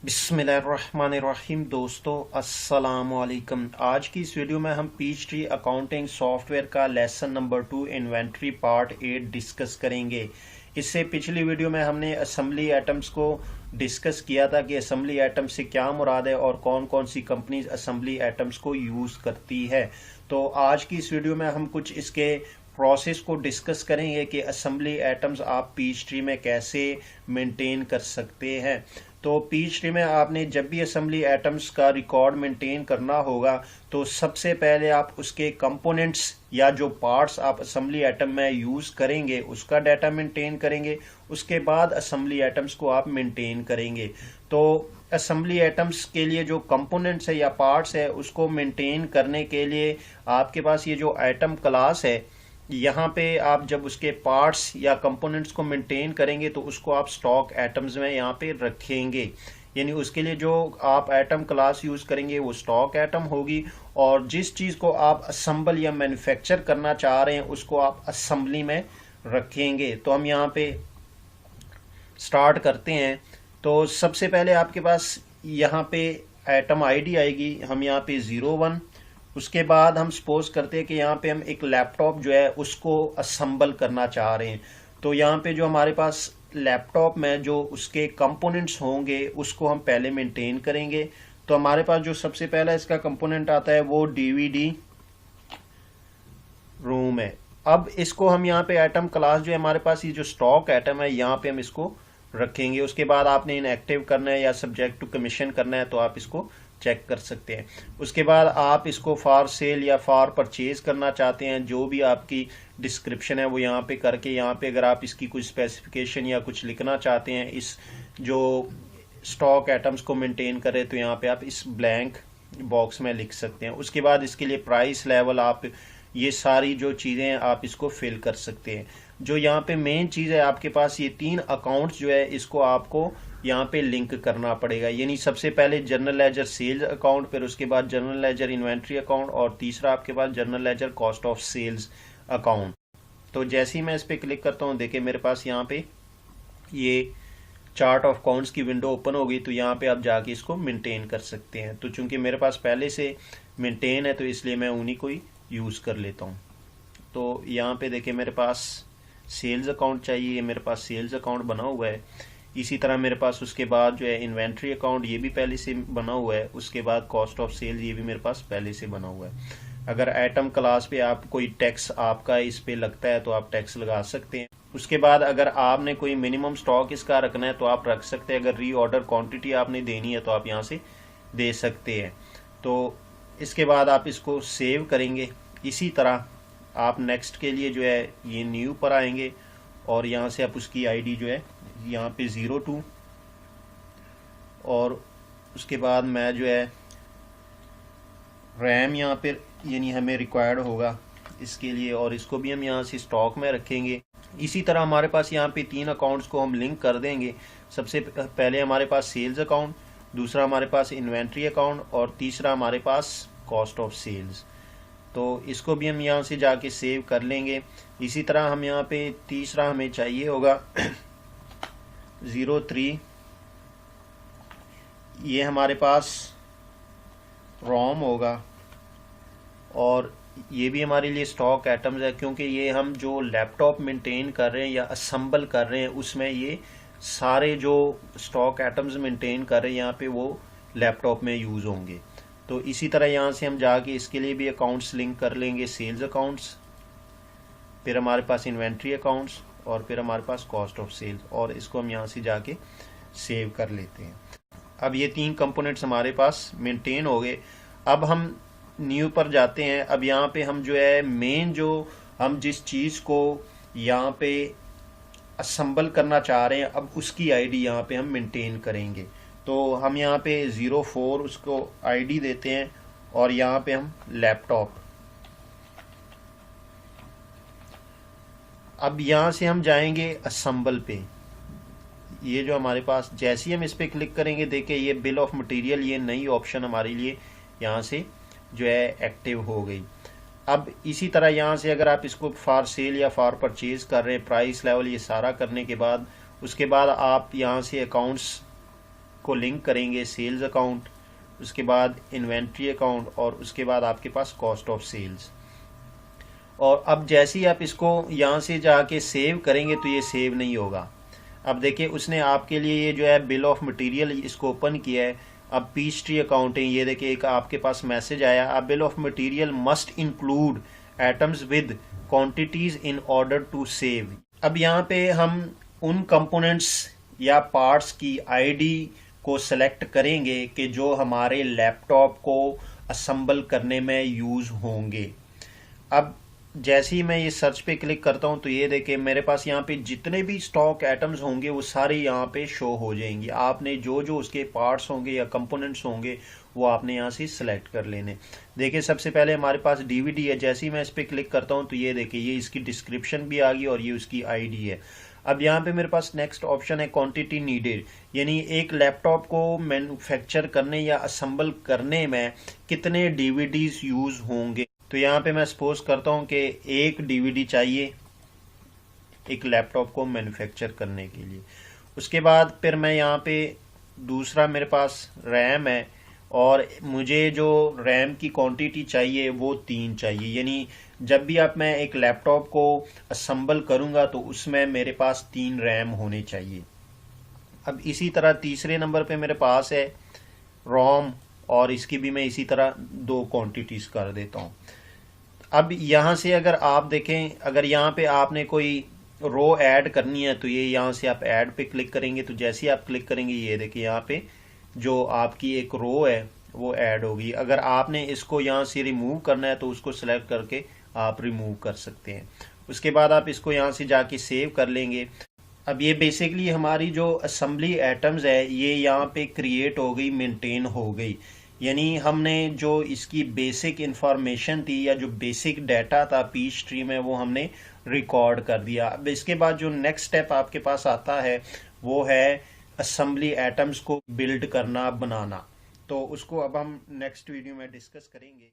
बिस्मिल्लाहिर्रहमानिर्रहीम। दोस्तों अस्सलाम वालेकुम। आज की इस वीडियो में हम पीचट्री अकाउंटिंग सॉफ्टवेयर का lesson number 2 inventory part 8 discuss करेंगे। इससे पिछली वीडियो में हमने असेंबली आइटम्स को डिस्कस किया था कि असेंबली आइटम से क्या मुराद है और कौन कौन सी कंपनीज असेंबली आइटम्स को यूज़ करती है। तो आज की इस वीडियो में हम कुछ इसके प्रोसेस को डिस्कस करेंगे कि असेंबली आइटम्स आप पीचट्री में कैसे मेंटेन कर सकते हैं। तो पीचट्री में आपने जब भी असेंबली आइटम्स का रिकॉर्ड मेंटेन करना होगा तो सबसे पहले आप उसके कंपोनेंट्स या जो पार्ट्स आप असेंबली आइटम में यूज़ करेंगे उसका डाटा मेंटेन करेंगे। उसके बाद असेंबली आइटम्स को आप मेंटेन करेंगे। तो असेंबली आइटम्स के लिए जो कंपोनेंट्स है या पार्ट्स है उसको मेंटेन करने के लिए आपके पास ये जो आइटम क्लास है, यहाँ पे आप जब उसके पार्ट्स या कंपोनेंट्स को मेंटेन करेंगे तो उसको आप स्टॉक आइटम्स में यहाँ पे रखेंगे। यानी उसके लिए जो आप आइटम क्लास यूज करेंगे वो स्टॉक आइटम होगी, और जिस चीज को आप असेंबल या मैन्युफैक्चर करना चाह रहे हैं उसको आप असेंबली में रखेंगे। तो हम यहाँ पे स्टार्ट करते हैं। तो सबसे पहले आपके पास यहाँ पे आइटम आईडी आएगी, हम यहाँ पे 01। उसके बाद हम सपोज करते हैं कि यहाँ पे हम एक लैपटॉप जो है उसको असेंबल करना चाह रहे हैं। तो यहाँ पे जो हमारे पास लैपटॉप में जो उसके कंपोनेंट्स होंगे उसको हम पहले मेंटेन करेंगे। तो हमारे पास जो सबसे पहला इसका कंपोनेंट आता है वो डीवीडी रोम है। अब इसको हम यहाँ पे आइटम क्लास जो है हमारे पास ये जो स्टॉक आइटम है यहाँ पे हम इसको रखेंगे। उसके बाद आपने इनएक्टिव करना है या सब्जेक्ट टू कमीशन करना है तो आप इसको चेक कर सकते हैं। उसके बाद आप इसको फॉर सेल या फॉर परचेज करना चाहते हैं, जो भी आपकी डिस्क्रिप्शन है वो यहाँ पे करके, यहाँ पे अगर आप इसकी कुछ स्पेसिफिकेशन या कुछ लिखना चाहते हैं इस जो स्टॉक आइटम्स को मेंटेन करे तो यहाँ पे आप इस ब्लैंक बॉक्स में लिख सकते हैं। उसके बाद इसके लिए प्राइस लेवल, आप ये सारी जो चीज़ें हैं आप इसको फिल कर सकते हैं। जो यहाँ पे मेन चीज़ है आपके पास ये 3 अकाउंट्स जो है इसको आपको यहाँ पे लिंक करना पड़ेगा। यानी सबसे पहले जनरल लेजर सेल्स अकाउंट, फिर उसके बाद जनरल लेजर इन्वेंट्री अकाउंट, और तीसरा आपके पास general ledger cost of sales account. तो जैसे ही मैं इस पर क्लिक करता हूँ, देखिए मेरे पास यहाँ पे ये चार्ट ऑफ अकाउंट्स की विंडो ओपन हो गई। तो यहाँ पे आप जाके इसको मेंटेन कर सकते हैं। तो चूंकि मेरे पास पहले से मेंटेन है तो इसलिए मैं उन्हीं को ही यूज़ कर लेता हूँ। तो यहाँ पे देखिए मेरे पास सेल्स अकाउंट चाहिए, ये मेरे पास सेल्स अकाउंट बना हुआ है। इसी तरह मेरे पास उसके बाद जो है इन्वेंट्री अकाउंट ये भी पहले से बना हुआ है। उसके बाद कॉस्ट ऑफ सेल्स ये भी मेरे पास पहले से बना हुआ है। अगर आइटम क्लास पे आप कोई टैक्स आपका इस पे लगता है तो आप टैक्स लगा सकते हैं। उसके बाद अगर आपने कोई मिनिमम स्टॉक इसका रखना है तो आप रख सकते हैं। अगर री ऑर्डर क्वान्टिटी आपने देनी है तो आप यहाँ से दे सकते हैं। तो इसके बाद आप इसको सेव करेंगे। इसी तरह आप नेक्स्ट के लिए जो है ये न्यू पर आएंगे और यहाँ से आप उसकी आईडी जो है यहाँ पे 02, और उसके बाद मैं जो है रैम यहाँ पे यानी हमें रिक्वायर्ड होगा इसके लिए, और इसको भी हम यहाँ से स्टॉक में रखेंगे। इसी तरह हमारे पास यहाँ पे 3 अकाउंट्स को हम लिंक कर देंगे। सबसे पहले हमारे पास सेल्स अकाउंट, दूसरा हमारे पास इन्वेंट्री अकाउंट, और तीसरा हमारे पास कॉस्ट ऑफ सेल्स। तो इसको भी हम यहाँ से जाके सेव कर लेंगे। इसी तरह हम यहाँ पे तीसरा हमें चाहिए होगा 03, ये हमारे पास रोम होगा, और ये भी हमारे लिए स्टॉक आइटम्स है क्योंकि ये हम जो लैपटॉप मेंटेन कर रहे हैं या असेंबल कर रहे हैं उसमें ये सारे जो स्टॉक आइटम्स मेंटेन कर रहे हैं यहाँ पे वो लैपटॉप में यूज़ होंगे। तो इसी तरह यहाँ से हम जाके इसके लिए भी अकाउंट्स लिंक कर लेंगे, सेल्स अकाउंट्स, फिर हमारे पास इन्वेंट्री अकाउंट्स, और फिर हमारे पास कॉस्ट ऑफ सेल्स, और इसको हम यहाँ से जाके सेव कर लेते हैं। अब ये 3 कंपोनेंट्स हमारे पास मेंटेन हो गए। अब हम न्यू पर जाते हैं। अब यहाँ पे हम जो है मेन जो हम जिस चीज़ को यहाँ पे असेंबल करना चाह रहे हैं अब उसकी आईडी यहाँ पे हम मेंटेन करेंगे। तो हम यहाँ पे 04 उसको आईडी देते हैं, और यहाँ पे हम लैपटॉप। अब यहाँ से हम जाएंगे असेंबल पे। ये जो हमारे पास जैसे ही हम इस पे क्लिक करेंगे, देखिए ये बिल ऑफ मटेरियल, ये नई ऑप्शन हमारे लिए यहाँ से जो है एक्टिव हो गई। अब इसी तरह यहाँ से अगर आप इसको फॉर सेल या फॉर परचेज कर रहे हैं, प्राइस लेवल ये सारा करने के बाद उसके बाद आप यहाँ से अकाउंट्स को लिंक करेंगे सेल्स अकाउंट, उसके बाद इन्वेंट्री अकाउंट और उसके बाद आपके पास कॉस्ट ऑफ सेल्स। और अब जैसे ही आप इसको यहाँ से जाके सेव करेंगे तो ये सेव नहीं होगा। अब देखिए उसने आपके लिए ये जो है बिल ऑफ मटेरियल इसको ओपन किया है। अब पीच ट्री अकाउंटिंग, ये देखिए एक आपके पास मैसेज आया, अब bill of material must include items with quantities in order to save. अब यहाँ पे हम उन कंपोनेंट्स या पार्ट्स की आईडी को सेलेक्ट करेंगे कि जो हमारे लैपटॉप को असेंबल करने में यूज होंगे। अब जैसे ही मैं ये सर्च पे क्लिक करता हूँ तो ये देखिए मेरे पास यहाँ पे जितने भी स्टॉक आइटम्स होंगे वो सारे यहाँ पे शो हो जाएंगे। आपने जो जो उसके पार्ट्स होंगे या कंपोनेंट्स होंगे वो आपने यहाँ से सिलेक्ट कर लेने। देखिए सबसे पहले हमारे पास डीवीडी है, जैसे ही मैं इस पर क्लिक करता हूँ तो ये देखिए ये इसकी डिस्क्रिप्शन भी आ गई और ये उसकी आईडी है। अब यहाँ पे मेरे पास नेक्स्ट ऑप्शन है क्वांटिटी नीडेड, यानी एक लैपटॉप को मैन्युफैक्चर करने या असेंबल करने में कितने डीवीडीज यूज होंगे। तो यहाँ पे मैं सपोज करता हूँ कि एक डीवीडी चाहिए एक लैपटॉप को मैन्युफैक्चर करने के लिए। उसके बाद फिर मैं यहाँ पे दूसरा मेरे पास रैम है और मुझे जो रैम की क्वांटिटी चाहिए वो 3 चाहिए, यानी जब भी आप मैं एक लैपटॉप को असेंबल करूँगा तो उसमें मेरे पास 3 रैम होने चाहिए। अब इसी तरह तीसरे नंबर पे मेरे पास है रोम और इसकी भी मैं इसी तरह 2 क्वांटिटीज कर देता हूँ। अब यहाँ से अगर आप देखें, अगर यहाँ पे आपने कोई रो ऐड करनी है तो ये यहाँ से आप ऐड पे क्लिक करेंगे तो जैसे ही आप क्लिक करेंगे ये देखिए यहाँ पे जो आपकी एक रो है वो ऐड होगी। अगर आपने इसको यहाँ से रिमूव करना है तो उसको सिलेक्ट करके आप रिमूव कर सकते हैं। उसके बाद आप इसको यहाँ से जाके सेव कर लेंगे। अब ये बेसिकली हमारी जो असेंबली एटम्स है ये यहाँ पे क्रिएट हो गई, मेंटेन हो गई, यानी हमने जो इसकी बेसिक इंफॉर्मेशन थी या जो बेसिक डाटा था पीच ट्री में वो हमने रिकॉर्ड कर दिया। अब इसके बाद जो नेक्स्ट स्टेप आपके पास आता है वो है असेंबली एटम्स को बिल्ड करना, बनाना। तो उसको अब हम नेक्स्ट वीडियो में डिस्कस करेंगे।